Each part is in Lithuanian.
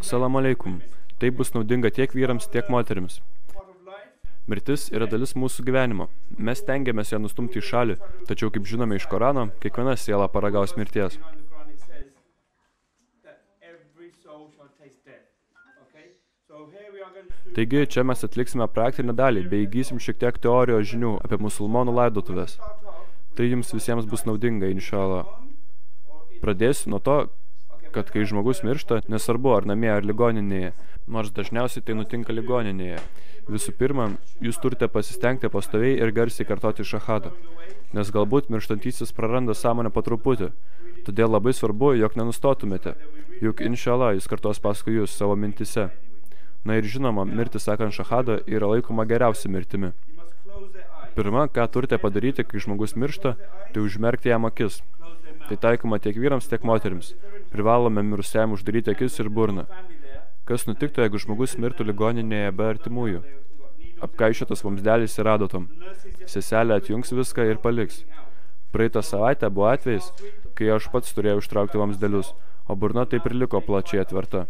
Salam aleikum. Tai bus naudinga tiek vyrams, tiek moterims. Mirtis yra dalis mūsų gyvenimo. Mes tengiamės ją nustumti į šalį, tačiau, kaip žinome iš Korano, kiekviena siela paragaus mirties. Taigi, čia mes atliksime praktinę dalį, bei įgysim šiek tiek teorijos žinių apie musulmonų laidotuvės. Tai jums visiems bus naudinga, inšallah. Pradėsiu nuo to, kad kai žmogus miršta, nesvarbu ar namie ar ligoninėje, nors dažniausiai tai nutinka ligoninėje. Visų pirma, jūs turite pasistengti pastoviai ir garsiai kartoti šahadą, nes galbūt mirštantysis praranda sąmonę po truputį. Todėl labai svarbu, jog nenustotumėte, juk inšallah jis kartos paskui jūs savo mintise. Na ir žinoma, mirti sakant šahadą yra laikoma geriausia mirtimi. Pirma, ką turite padaryti, kai žmogus miršta, tai užmerkti jam akis. Tai taikoma tiek vyrams, tiek moterims. Privalome mirusiajam uždaryti akis ir burną. Kas nutiktų, jeigu žmogus mirtų ligoninėje be artimųjų? Apkaišiotas vamsdelis ir adatom. Seselė atjungs viską ir paliks. Praeitą savaitę buvo atvejis, kai aš pats turėjau ištraukti vamsdelius, o burna taip ir liko plačiai atverta.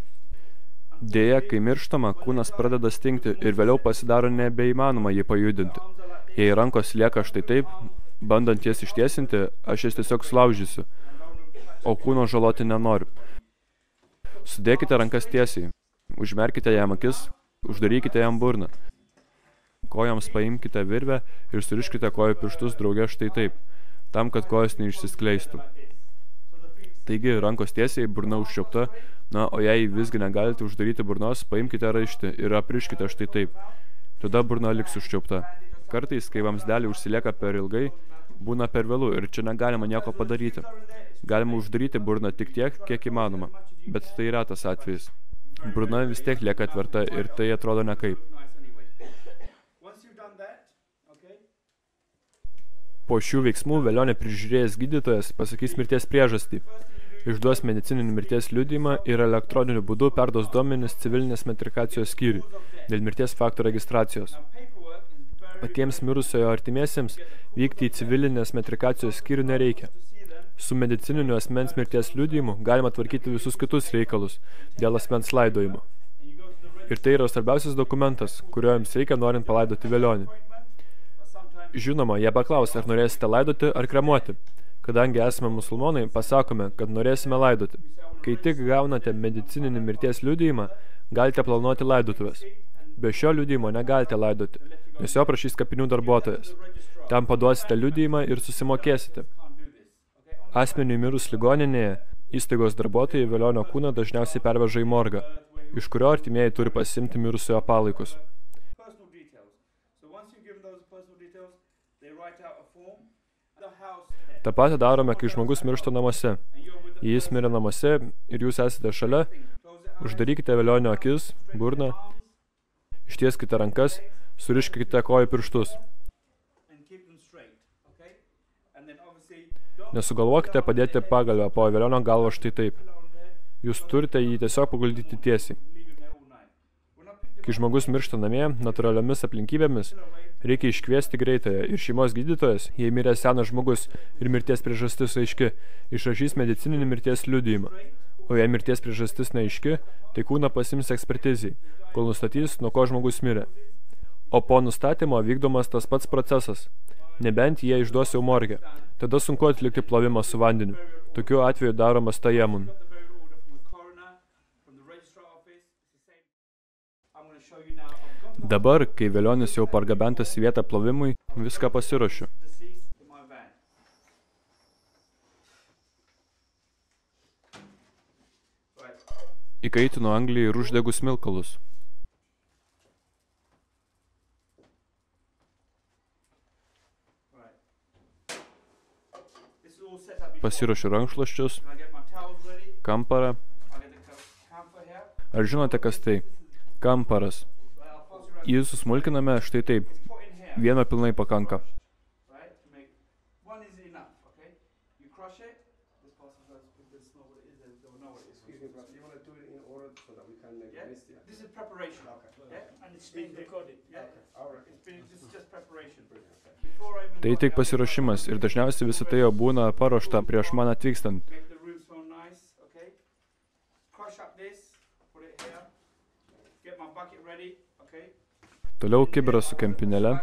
Deja, kai mirštama, kūnas pradeda stingti ir vėliau pasidaro nebeįmanoma jį pajudinti. Jei rankos lieka štai taip, bandant jas ištiesinti, aš jas tiesiog sulaužysiu, o kūno žaloti nenoriu. Sudėkite rankas tiesiai, užmerkite jam akis, uždarykite jam burną. Kojoms paimkite virvę ir suriškite kojų pirštus drauge štai taip, tam, kad kojos neišsiskleistų. Taigi, rankos tiesiai, burna užčiaupta, na, o jei visgi negalite uždaryti burnos, paimkite raištį ir apriškite štai taip. Tada burna liks užčiaupta. Kartais, kai vamsdelį užsilieka per ilgai, būna per vėlu ir čia negalima nieko padaryti. Galima uždaryti burną tik tiek, kiek įmanoma, bet tai retas atvejis. Burna vis tiek lieka atverta ir tai atrodo nekaip. Po šių veiksmų velionę prižiūrėjęs gydytojas pasakys mirties priežastį, išduos medicininį mirties liudijimą ir elektroniniu būdu perduos duomenis civilinės metrikacijos skyriui dėl mirties fakto registracijos. Patiems mirusiojo artimiesiems vykti į civilinės metrikacijos skyrių nereikia. Su medicininiu asmens mirties liudijimu galima tvarkyti visus kitus reikalus dėl asmens laidojimo. Ir tai yra svarbiausias dokumentas, kurio jums reikia norint palaidoti velionį. Žinoma, jie paklaus, ar norėsite laidoti ar kremuoti. Kadangi esame musulmonai, pasakome, kad norėsime laidoti. Kai tik gaunate medicininį mirties liudijimą, galite planuoti laidotuvės. Be šio liudijimo negalite laidoti, nes jo prašys kapinių darbuotojas. Tam paduosite liudijimą ir susimokėsite. Asmeniui mirus ligoninėje, įstaigos darbuotojai velionio kūną dažniausiai perveža į morgą, iš kurio artimieji turi pasiimti mirusiojo palaikus. Ta patį darome, kai žmogus miršta namuose. Jei jis mirė namuose ir jūs esate šalia, uždarykite velionio akis, burną, ištieskite rankas, suriškite kojų pirštus. Nesugalvokite padėti pagalvę po velionio galvą štai taip. Jūs turite jį tiesiog paguldyti tiesiai. Kai žmogus miršta namie, natūraliomis aplinkybėmis, reikia iškviesti greitąją ir šeimos gydytojas, jei mirė senas žmogus ir mirties priežastis aiški, išrašys medicininį mirties liudijimą. O jei mirties priežastis neaiški, tai kūną pasiims ekspertizijai, kol nustatys, nuo ko žmogus mirė. O po nustatymo vykdomas tas pats procesas, nebent jie išduos jau morgę. Tada sunku atlikti plovimą su vandeniu. Tokiu atveju daromas tajemun. Dabar, kai velionis jau pargabentas į vietą plovimui, viską pasiruošiu. Įkaitinu anglį ir uždegu smilkalus. Pasiruošiu rankšluosčius, kamparą. Ar žinote, kas tai? Kamparas. Jį susmulkiname štai taip. Vieno pilnai pakanka. Tai tik pasiruošimas ir dažniausiai visą tai jau būna paruošta prieš man atvykstant. Toliau kibiras su kempinėle.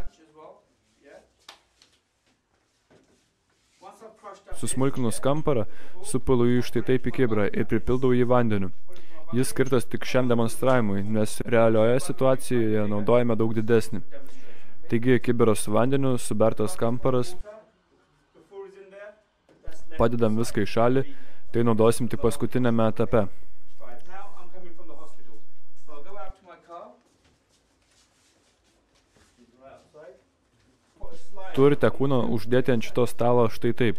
Susmulkinus kamparą, supilu jį štai taip į kibirą ir pripildau jį vandeniu. Jis skirtas tik šiam demonstravimui, nes realioje situacijoje naudojame daug didesnį. Taigi kibiras su vandeniu, subertas kamparas, padedam viską į šalį, tai naudosim tik paskutinėme etape. Turite kūną uždėti ant šito stalo štai taip.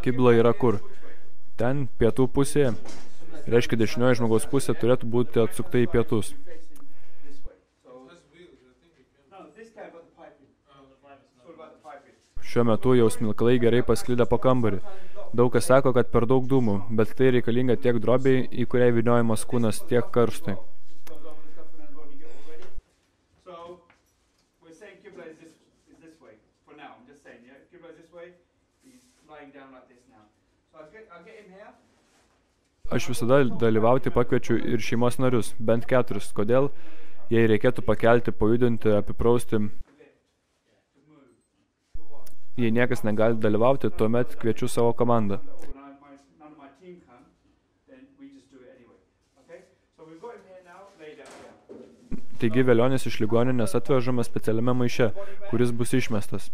Kibla yra kur? Ten pietų pusėje. Reiškia, dešinioji žmogaus pusė turėtų būti atsukta į pietus. Šiuo metu jau smilkalai gerai pasklidę po kambarį. Daug kas sako, kad per daug dūmų, bet tai reikalinga tiek drobiai, į kurią vyniojamas kūnas, tiek karštui. Aš visada dalyvauti pakviečiu ir šeimos narius, bent 4. Kodėl? Jei reikėtų pakelti, pajudinti, apiprausti. Jei niekas negali dalyvauti, tuomet kviečiu savo komandą. Taigi velionis iš ligoninės atvežamas specialiame maiše, kuris bus išmestas.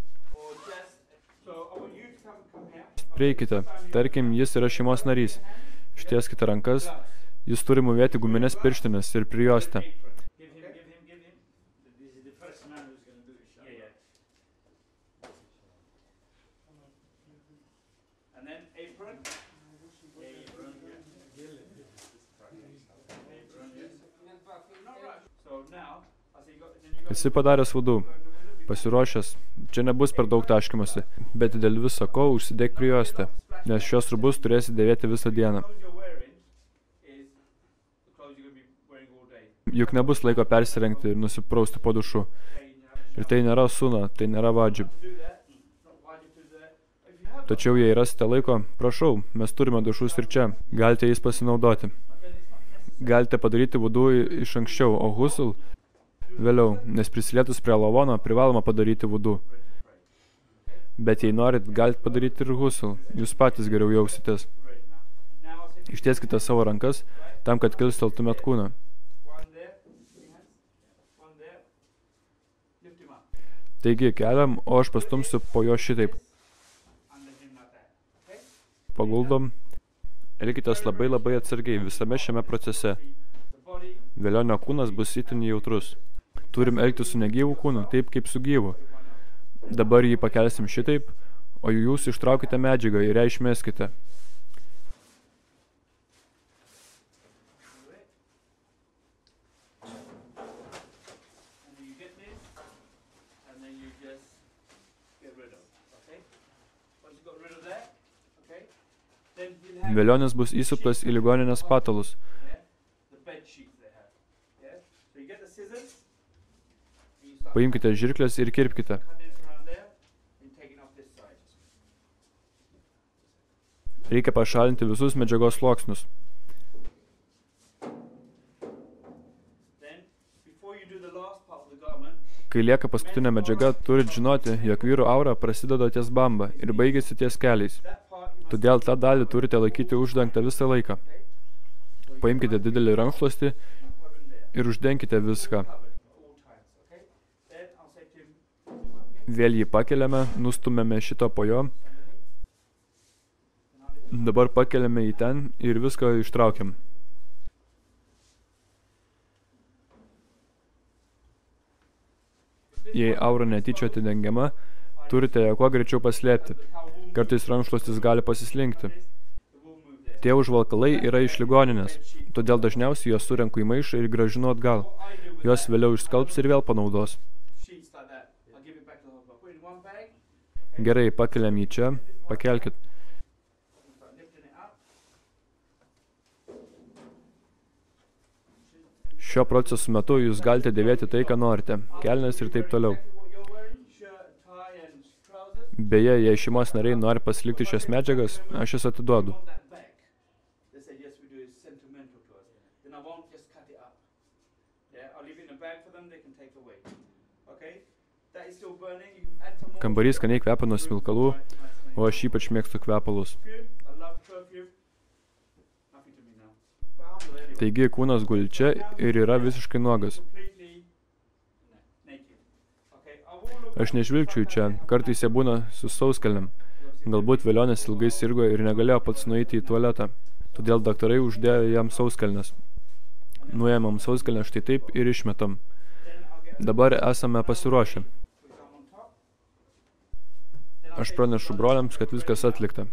Prieikite, tarkim, jis yra šeimos narys. Ištieskite rankas, jis turi mūvėti guminės pirštinės ir prijuostę. Esi padaręs vudu, pasiruošęs, čia nebus per daug taškymosi, bet dėl viso ko užsidėk prijuostę, nes šios rūbus turėsi dėvėti visą dieną. Juk nebus laiko persirengti ir nusiprausti po dušu. Ir tai nėra suna, tai nėra vadžib. Tačiau jei rasite laiko, prašau, mes turime dušus ir čia, galite jais pasinaudoti. Galite padaryti vudu iš anksčiau, o husul vėliau, nes prisilietus prie lavono privaloma padaryti vudu. Bet jei norit, galite padaryti ir husul, jūs patys geriau jausitės. Ištieskite savo rankas, tam, kad kilsteltumėt kūną. Taigi keliam, o aš pastumsiu po jo šitaip. Paguldom. Elkitės labai atsargiai visame šiame procese. Velionio kūnas bus itin jautrus. Turim elgtis su negyvu kūnu, taip kaip su gyvu. Dabar jį pakelsim šitaip, o jūs ištraukite medžiagą ir ją išmeskite. Velionis bus įsuptas į ligoninės patalus. Paimkite žirkles ir kirpkite. Reikia pašalinti visus medžiagos sluoksnius. Kai lieka paskutinė medžiaga, turit žinoti, jog vyrų aura prasideda ties bamba ir baigiasi ties keliais. Todėl tą dalį turite laikyti uždengtą visą laiką. Paimkite didelį rankšluostį ir uždenkite viską. Vėl jį pakeliame, nustumėme šito po jo. Dabar pakeliame į ten ir viską ištraukiam. Jei aura netyčia atidengiama, turite ją kuo greičiau paslėpti. Kartais rankšluostis gali pasislinkti. Tie užvalkalai yra iš ligoninės, todėl dažniausiai juos surenku į maišą ir grąžinu atgal. Juos vėliau išskalbs ir vėl panaudos. Gerai, pakeliam jį čia, pakelkit. Šio proceso metu jūs galite dėvėti tai, ką norite, kelnes ir taip toliau. Beje, jei šeimos nariai nori pasilikti šias medžiagas, aš jas atiduodu. Kambarys skaniai kvepia nuo smilkalų, o aš ypač mėgstu kvepalus. Taigi kūnas guli čia ir yra visiškai nuogas. Aš nežvilgčiau čia, kartais jie būna su sauskelnėm. Galbūt velionis ilgai sirgo ir negalėjo pats nueiti į tualetą. Todėl daktarai uždėjo jam sauskelnes. Nuėmam sauskelnes štai taip ir išmetam. Dabar esame pasiruošę. Aš pranešu broliams, kad viskas atlikta.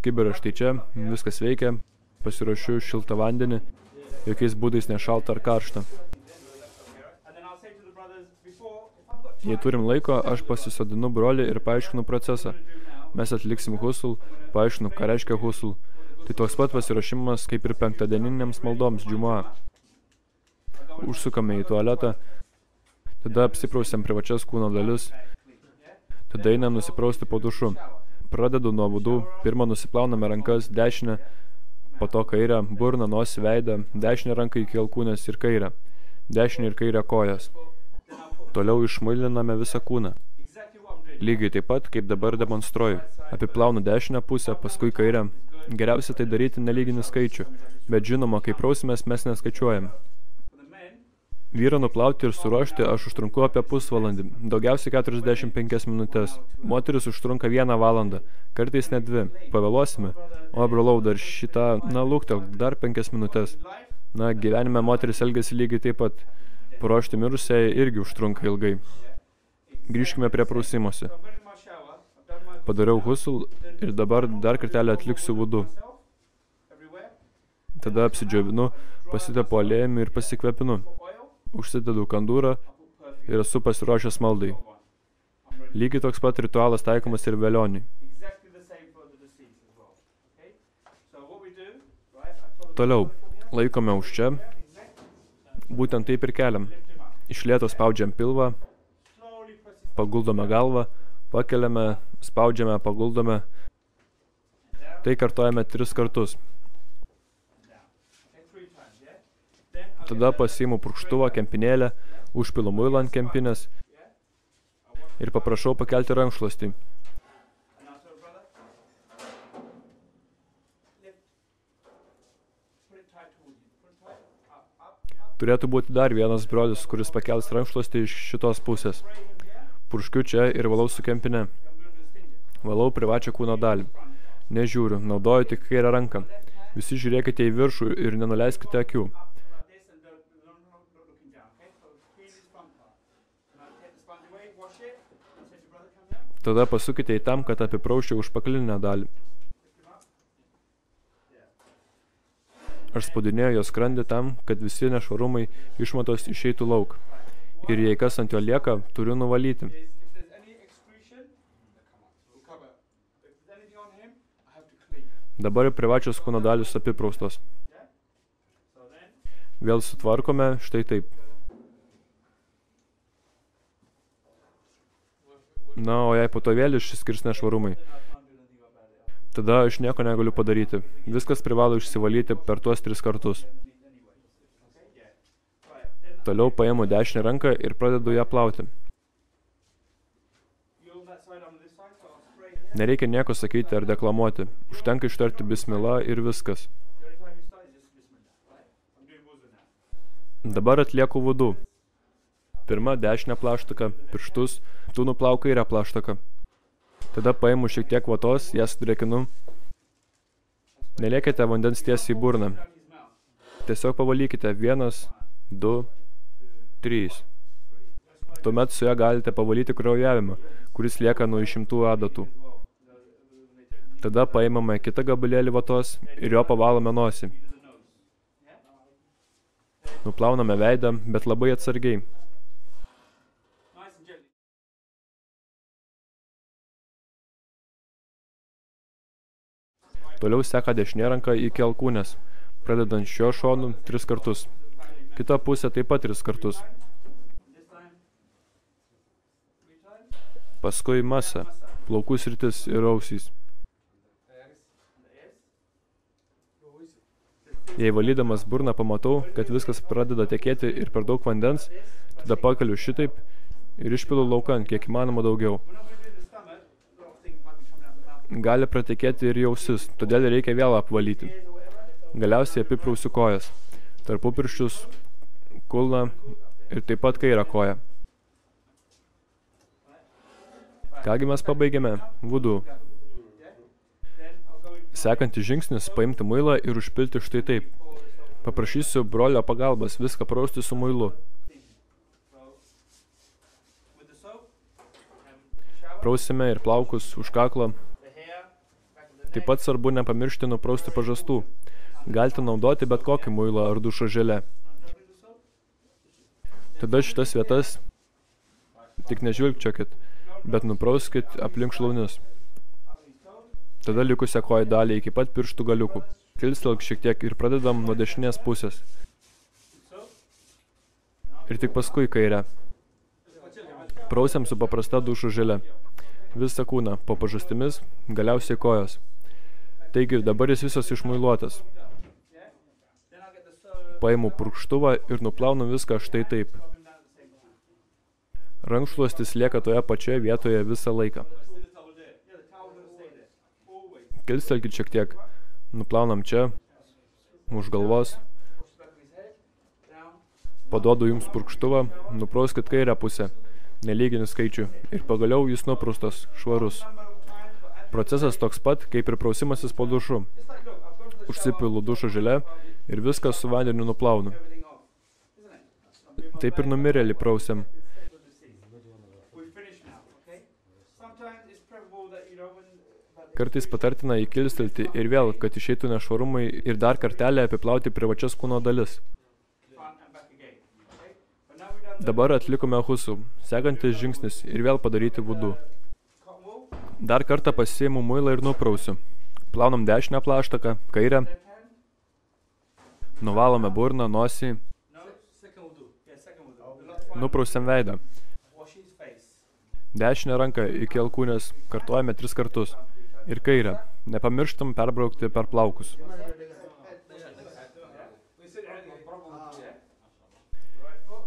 Kibiras štai čia, viskas veikia, pasiruošiu šiltą vandenį, jokiais būdais nešalta ar karšta. Jei turim laiko, aš pasisodinu brolį ir paaiškinu procesą. Mes atliksim husul, paaiškinu, ką reiškia husul. Tai toks pat pasiruošimas kaip ir penktadieninėms maldoms, džumu'a. Užsukame į tualetą, tada apsiprausiam privačias kūno dalis, tada einam nusiprausti po dušu. Pradedu nuo vudu, pirmą nusiplauname rankas, dešinę, po to kairę, burną, nosį, veidą, dešinę ranką iki alkūnės ir kairę, dešinę ir kairę kojas. Toliau išmuiliname visą kūną. Lygiai taip pat, kaip dabar demonstruoju. Apiplaunu dešinę pusę, paskui kairę. Geriausia tai daryti nelyginį skaičių, bet žinoma, kai prausimės, mes neskaičiuojam. Vyrą nuplauti ir suruošti aš užtrunku apie pusvalandį, daugiausiai 45 minutės. Moteris užtrunka 1 valandą, kartais net 2. Pavėluosime. O, brolau, dar šitą, luktelk, dar 5 minutės. Gyvenime moteris elgiasi lygiai taip pat. Paruošti mirusiai irgi užtrunka ilgai. Grįžkime prie prausimosi. Padariau husul ir dabar dar kartelį atliksiu vudu. Tada apsidžiovinu, pasitepu aliejumi ir pasikvepinu. Užsidedu kandūrą ir esu pasiruošęs maldai. Lygiai toks pat ritualas taikomas ir velioniui. Toliau, laikome už čia. Būtent taip ir keliam. Iš lėto spaudžiam pilvą, paguldome galvą, pakeliame, spaudžiame, paguldome. Tai kartojame 3 kartus. Tada pasiimu purkštuvą, kempinėlę, užpilu muilą ant kempinės ir paprašau pakelti rankšluostį. Turėtų būti dar vienas brolis, kuris pakels rankšluostį iš šitos pusės. Purškiu čia ir valau su kempine. Valau privačią kūno dalį. Nežiūriu, naudoju tik kairę ranką. Visi žiūrėkite į viršų ir nenuleiskite akių. Tada pasukite į tam, kad apiprausčiau užpakalinę dalį. Aš spaudinėjau jo skrandį tam, kad visi nešvarumai išmatos išeitų lauk. Ir jei kas ant jo lieka, turiu nuvalyti. Dabar privačios kūno dalys apipraustos. Vėl sutvarkome štai taip. O jei po to vėl išsiskirs nešvarumai, tada aš nieko negaliu padaryti. Viskas privalo išsivalyti per tuos 3 kartus. Toliau paimu dešinę ranką ir pradedu ją plauti. Nereikia nieko sakyti ar deklamuoti. Užtenka ištarti bismillah ir viskas. Dabar atlieku vudu. Pirma dešinę plaštaką, pirštus, tu nuplauk kairę plaštaką. Tada paimu šiek tiek vatos, ją sudrėkinu. Neliekite vandens tiesiai į burną. Tiesiog pavalykite 1, 2, 3. Tuomet su ją galite pavalyti kraujavimą, kuris lieka nuo išimtų adatų. Tada paimame kitą gabalėlį vatos ir jo pavalome nosį. Nuplauname veidą, bet labai atsargiai. Toliau seka dešinė ranka iki alkūnės, pradedant šiuo šonu 3 kartus. Kita pusė taip pat 3 kartus. Paskui masa, plaukų sritis ir ausys. Jei valydamas burną pamatau, kad viskas pradeda tekėti ir per daug vandens, tada pakeliu šitaip ir išpilu laukan, kiek įmanoma daugiau. Gali pratekėti ir į ausis, todėl reikia vėl apvalyti. Galiausiai apiprausiu kojas, tarpupirščius, kulną ir taip pat kairę koją. Kągi mes pabaigėme? Vudu. Sekantis žingsnis – paimti muilą ir užpilti štai taip. Paprašysiu brolio pagalbas viską prausti su muilu. Prausime ir plaukus už kaklą. Taip pat svarbu nepamiršti nuprausti pažastų. Galite naudoti bet kokį muilą ar dušo želę. Tada šitas vietas tik nežvilgčiokit, bet nuprauskit aplink šlaunis. Tada likusią kojų dalį iki pat pirštų galiukų. Kilstelk šiek tiek ir pradedam nuo dešinės pusės. Ir tik paskui kairę. Prausiam su paprasta dušo žele. Visą kūną, po pažastimis, galiausiai kojos. Taigi dabar jis visas išmuiluotas. Paimu purkštuvą ir nuplaunu viską štai taip. Rankšluostis lieka toje pačioje vietoje visą laiką. Kilstelkit šiek tiek. Nuplaunam čia, už galvos. Paduodu jums purkštuvą, nuprauskit kairę pusę, nelyginių skaičių ir pagaliau jis nupraustas, švarus. Procesas toks pat, kaip ir prausimasis po dušu. Užsipilu dušo želę ir viską su vandeniu nuplaunu. Taip ir numirėlį prausiam. Kartais patartina įkilstelti ir vėl, kad išeitų nešvarumai ir dar kartelę apiplauti privačias kūno dalis. Dabar atlikome husų, sekantis žingsnis ir vėl padaryti vudu. Dar kartą pasiimu muilą ir nuprausiu. Plaunam dešinę plaštaką, kairę. Nuvalome burną, nosį. Nuprausiam veidą. Dešinę ranką iki alkūnės kartuojame 3 kartus. Ir kairę. Nepamirštam perbraukti per plaukus.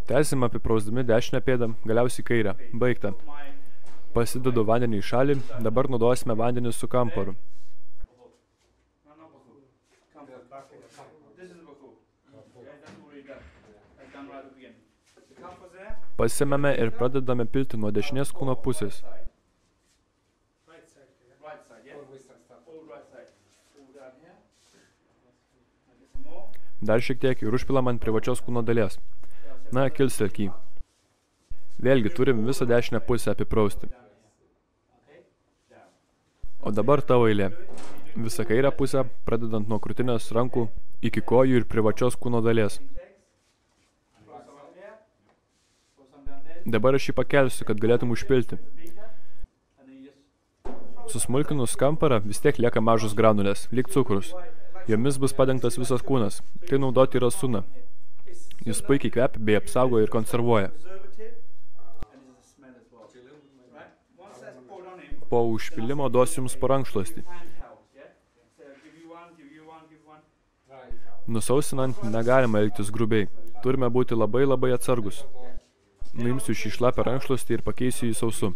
Tęsim apiprausdami dešinę pėdą, galiausiai kairę. Baigta. Pasidedu vandenį į šalį, dabar naudosime vandenį su kamparu. Pasiemame ir pradedame pilti nuo dešinės kūno pusės. Dar šiek tiek ir užpilam ant privačios kūno dalies. Na, kilstelk jį. Vėlgi turim visą dešinę pusę apiprausti. O dabar tavo eilė. Visą kairę pusę, pradedant nuo krūtinės rankų iki kojų ir privačios kūno dalies. Dabar aš jį pakelsiu, kad galėtum užpilti. Susmulkinus kamparą vis tiek lieka mažos granulės, lyg cukrus. Jomis bus padengtas visas kūnas. Tai naudoti yra suna. Jis puikiai kvepia bei apsaugoja ir konservuoja. Po užpilimo duosiu jums po rankšluostį. Nusausinant negalima elgtis grubiai. Turime būti labai atsargus. Nuimsiu šį šlapę rankšluostį ir pakeisiu jį sausu.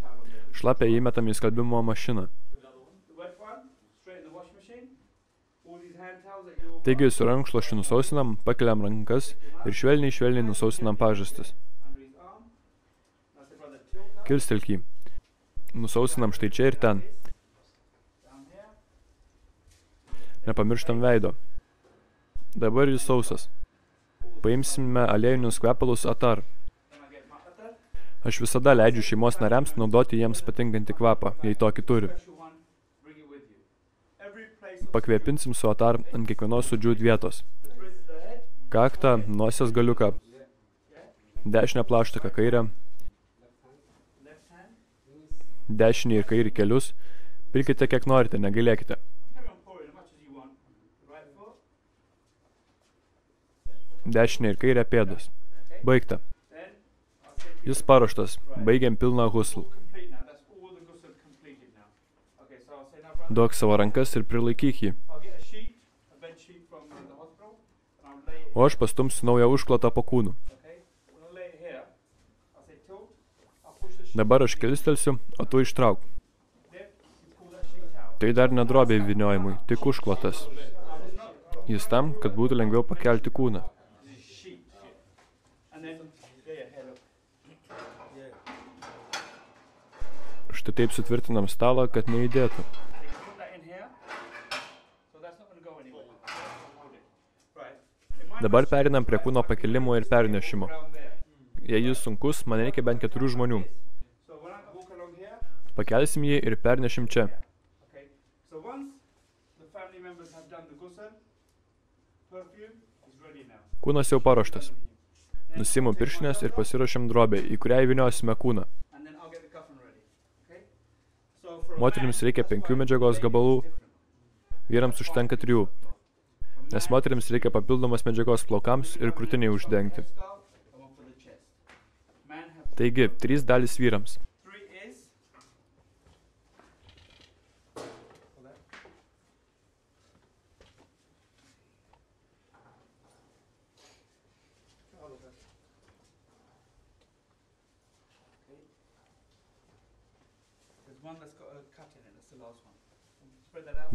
Šlapę įmetam į skalbimo mašiną. Taigi su rankšluosčiu nusausinam, pakeliam rankas ir švelniai nusausinam pažastis. Kilstelk jį. Nusausinam štai čia ir ten. Nepamirštam veido. Dabar jis sausas. Paimsime aliejinius kvepalus atar. Aš visada leidžiu šeimos nariams naudoti jiems patinkantį kvapą, jei tokį turi. Pakvėpinsim su atar ant kiekvienos sudžiūt vietos. Kaktą, nosies galiuką, dešinę plaštaką kairę, dešinį ir kairį kelius. Pilkite kiek norite, negailėkite. dešinę ir kairę pėdas. Baigta. Jis paruoštas. Baigiam pilną husl. Duok savo rankas ir prilaikyk jį. O aš pastumsiu naują užklotą po kūnu. Dabar aš kelistelsiu, o tu ištrauk. Tai dar nedrobė vyniojimui, tik užklotas. Jis tam, kad būtų lengviau pakelti kūną. Štai taip sutvirtinam stalą, kad nejudėtų. Dabar perinam prie kūno pakelimo ir pernešimo. Jei jis sunkus, man reikia bent 4 žmonių. Pakelsim jį ir pernešim čia. Kūnas jau paruoštas. Nusiimu pirštinės ir pasiruošiam drobę, į kurią įvyniosime kūną. Moterims reikia 5 medžiagos gabalų, vyrams užtenka 3. Nes moterims reikia papildomas medžiagos plaukams ir krūtiniai uždengti. Taigi, 3 dalys vyrams.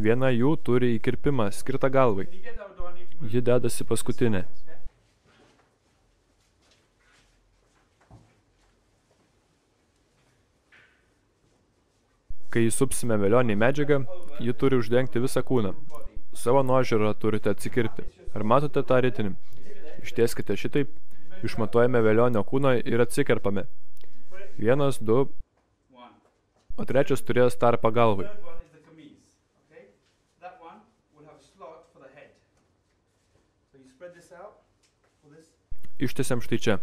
Viena jų turi įkirpimą, skirtą galvai. Ji dedasi paskutinė. Kai įsupsime velionį medžiagą, ji turi uždengti visą kūną. Savo nuožiūrą turite atsikirpti. Ar matote tą ritinį? Ištieskite šitaip, išmatuojame velionio kūną ir atsikerpame. 1, 2, o trečias turės tarpą galvai. Ištiesiam štai čia.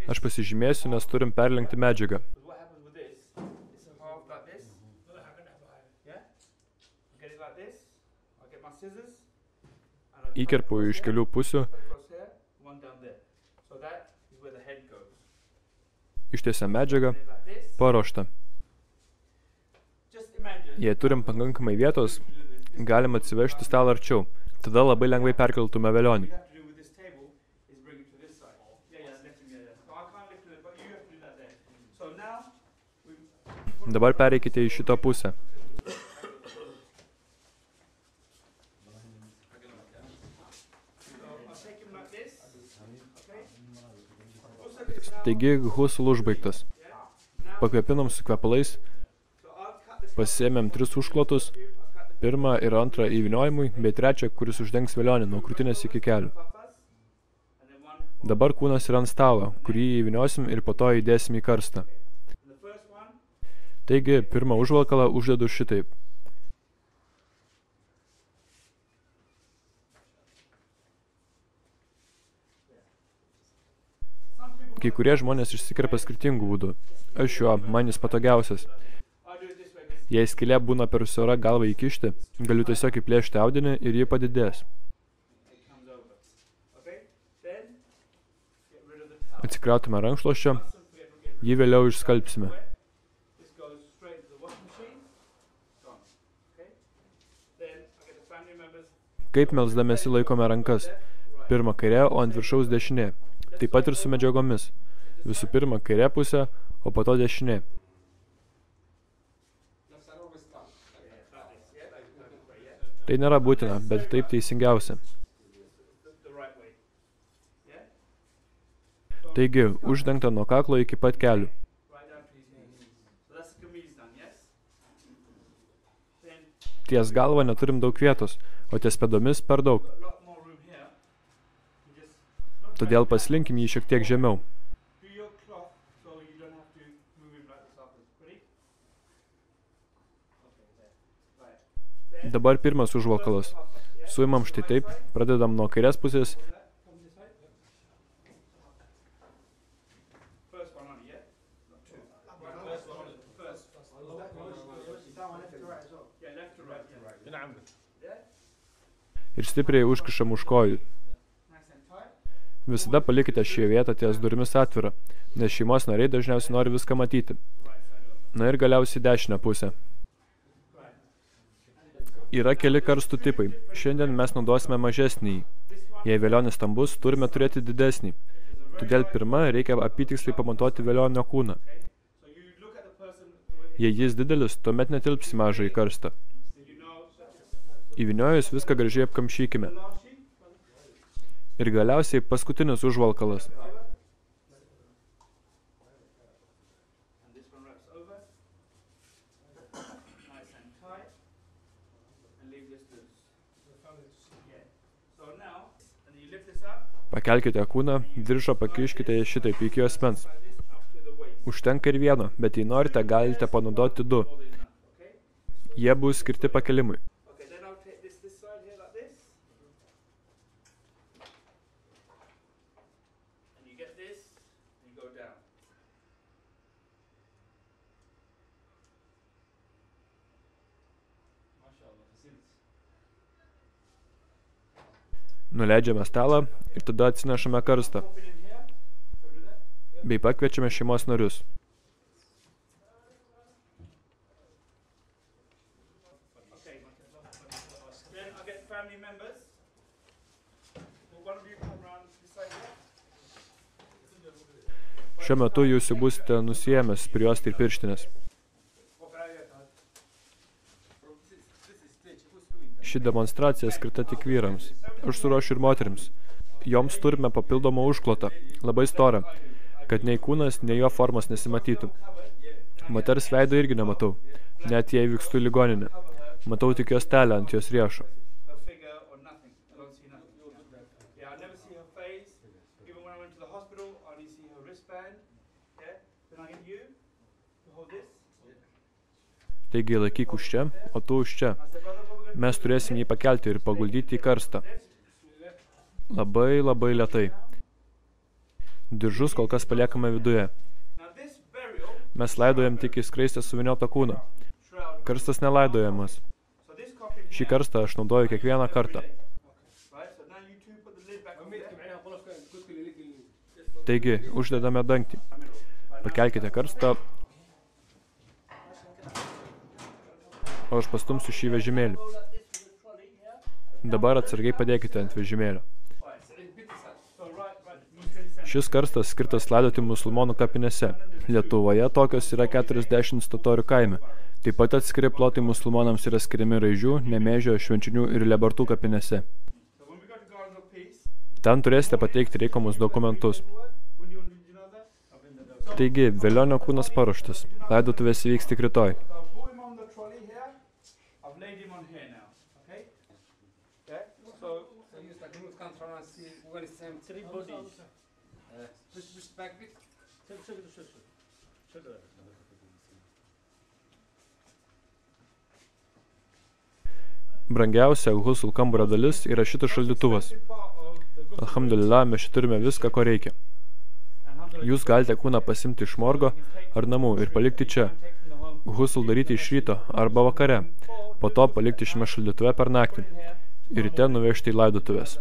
Aš pasižymėsiu, nes turim perlenkti medžiagą. Įkerpu iš kelių pusių. Ištiesiam medžiagą. Paruošta. Jei turim pakankamai vietos, galim atsivežti stalą arčiau. Tada labai lengvai perkeltume velionį. Dabar pereikite į šitą pusę. Taigi, husl užbaigtas. Pakvepinom su kvepalais. Pasėmėm 3 užklotus, 1 ir 2 įvyniojimui, bei 3, kuris uždengs velionį nuo krūtinės iki kelių. Dabar kūnas yra ant stalo, kurį įvyniosim ir po to įdėsim į karstą. Taigi, 1 užvalkalą uždedu šitaip. Kai kurie žmonės išsikerpa skirtingų būdų. Aš juo, man jis patogiausias. Jei skylė būna per siaura galvą įkišti, galiu tiesiog įplėšti audinį ir jį padidės. Atsikrautume rankšluosčio, jį vėliau išskalbsime. Kaip melsdamėsi laikome rankas? 1 kairė, o ant viršaus dešinė. Taip pat ir su medžiagomis. Visų pirma kairė pusė, o po to dešinė. Tai nėra būtina, bet taip teisingiausia. Taigi, uždengta nuo kaklo iki pat kelių. Ties galva neturim daug vietos, o ties pėdomis per daug. Todėl paslinkim jį šiek tiek žemiau. Dabar 1 užvalkalas. Suimam štai taip, pradedam nuo kairės pusės. ir stipriai užkišam už kojų. Visada palikite šią vietą ties durimis atvirą, nes šeimos nariai dažniausiai nori viską matyti. Na ir galiausiai dešinę pusę. Yra keli karstų tipai. Šiandien mes naudosime mažesnį. Jei velionis stambus, turime turėti didesnį. Todėl pirma, reikia apytiksliai pamatuoti velionio kūną. Jei jis didelis, tuomet netilps į mažą į karstą. Įvyniojus viską gražiai apkamšykime. Ir galiausiai paskutinis užvalkalas. Pakelkite kūną, diržą pakiškite šitaip iki juosmens. Užtenka ir vieno, bet jei norite, galite panaudoti 2. Jie bus skirti pakelimui. Nuleidžiame stalą ir tada atsinešame karstą. Bei pakviečiame šeimos narius. Šiuo metu jūs jau būsite nusiėmęs prijuostę ir pirštinės. Ši demonstracija skirta tik vyrams. Aš suruošiu ir moterims. Joms turime papildomą užklotą, labai storą, kad nei kūnas, nei jo formos nesimatytų. Moters veido irgi nematau, net jei vykstu į ligoninę. Matau tik juostelę ant jos riešo. Taigi laikyk už čia, o tu už čia. Mes turėsim jį pakelti ir paguldyti į karstą. Labai, labai lėtai. Diržus kol kas paliekame viduje. Mes laidojam tik į skraistę suviniotą kūną. Karstas nelaidojamas. Šį karstą aš naudoju kiekvieną kartą. Taigi, uždedame dangtį. Pakelkite karstą, o aš pastumsiu šį vežimėlį. Dabar atsargiai padėkite ant vežimėlio. Šis karstas skirtas laidoti musulmonų kapinėse. Lietuvoje tokios yra 40 totorių kaime. Taip pat atskiri plotai musulmonams yra skiriami Raižių, Nemėžio, Švenčinių ir Lebartų kapinėse. Ten turėsite pateikti reikiamus dokumentus. Taigi, velionio kūnas paruoštas. Laidotuvės įvyks tik rytoj. Brangiausia Husul kambario dalis yra šitas šaldytuvas. Alhamdulillah, mes čia turime viską, ko reikia. Jūs galite kūną pasimti iš morgo ar namų ir palikti čia. Husul daryti iš ryto arba vakare. Po to palikti šiame šaldytuve per naktį. Ir ryte nuvežti į laidotuvės.